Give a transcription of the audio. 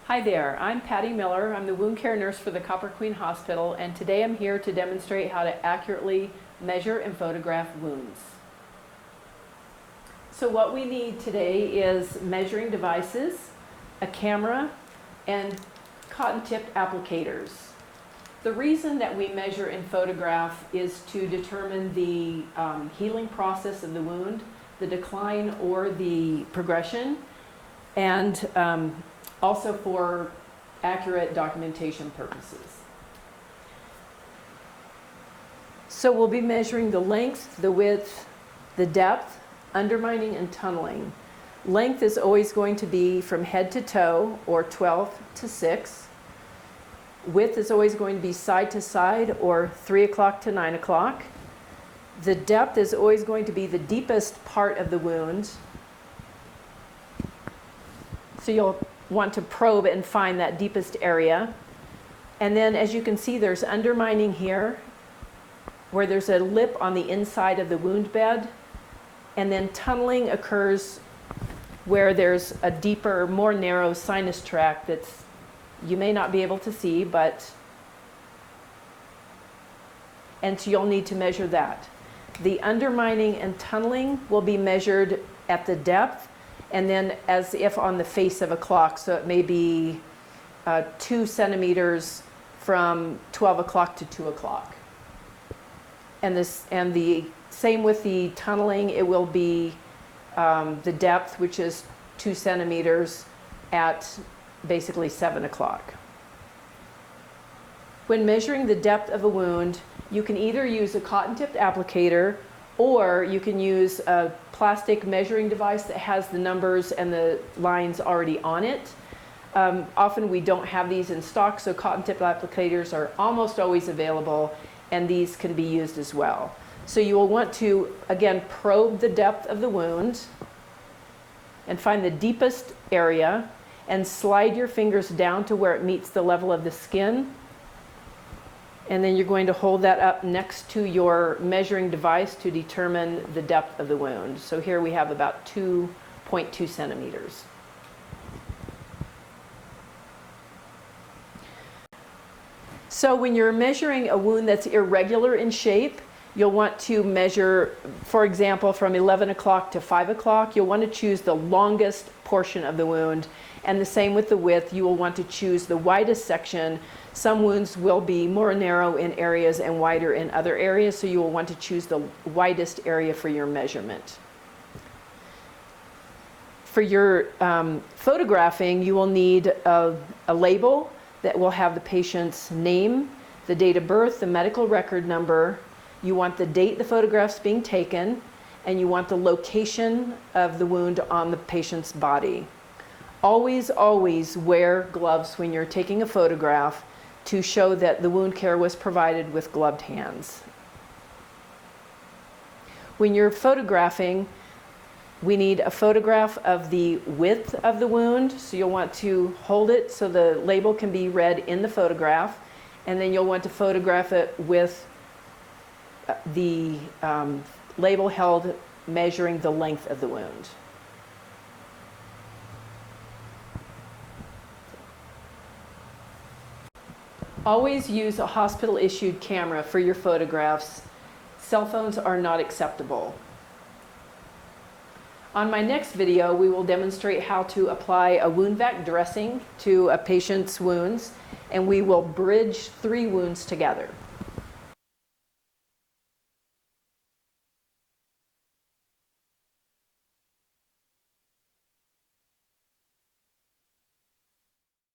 Hi there, I'm Patty Miller. I'm the wound care nurse for the Copper Queen Hospital, and today I'm here to demonstrate how to accurately measure and photograph wounds. So what we need today is measuring devices, a camera, and cotton-tipped applicators. The reason that we measure and photograph is to determine the healing process of the wound, the decline or the progression, and also for accurate documentation purposes. So we'll be measuring the length, the width, the depth, undermining, and tunneling. Length is always going to be from head to toe, or 12 to 6. Width is always going to be side to side, or 3 o'clock to 9 o'clock. The depth is always going to be the deepest part of the wound. So you'll want to probe and find that deepest area. And then, as you can see, there's undermining here, where there's a lip on the inside of the wound bed. And then tunneling occurs where there's a deeper, more narrow sinus tract that's, you may not be able to see, and so you'll need to measure that. The undermining and tunneling will be measured at the depth, and then as if on the face of a clock. So it may be 2 centimeters from 12 o'clock to 2 o'clock. And the same with the tunneling, it will be the depth, which is 2 centimeters at basically 7 o'clock. When measuring the depth of a wound, you can either use a cotton-tipped applicator, or you can use a plastic measuring device that has the numbers and the lines already on it. Often we don't have these in stock, so cotton-tipped applicators are almost always available, and these can be used as well. So you will want to, again, probe the depth of the wound and find the deepest area and slide your fingers down to where it meets the level of the skin. And then you're going to hold that up next to your measuring device to determine the depth of the wound. So here we have about 2.2 centimeters. So when you're measuring a wound that's irregular in shape, you'll want to measure, for example, from 11 o'clock to 5 o'clock. You'll want to choose the longest portion of the wound. And the same with the width. You will want to choose the widest section. Some wounds will be more narrow in areas and wider in other areas, so you will want to choose the widest area for your measurement. For your photographing, you will need a label that will have the patient's name, the date of birth, the medical record number. You want the date the photograph's being taken, and you want the location of the wound on the patient's body. Always, always wear gloves when you're taking a photograph to show that the wound care was provided with gloved hands. When you're photographing, we need a photograph of the width of the wound. So you'll want to hold it so the label can be read in the photograph, and then you'll want to photograph it with the label held measuring the length of the wound. Always use a hospital-issued camera for your photographs. Cell phones are not acceptable. On my next video, we will demonstrate how to apply a wound vac dressing to a patient's wounds, and we will bridge 3 wounds together.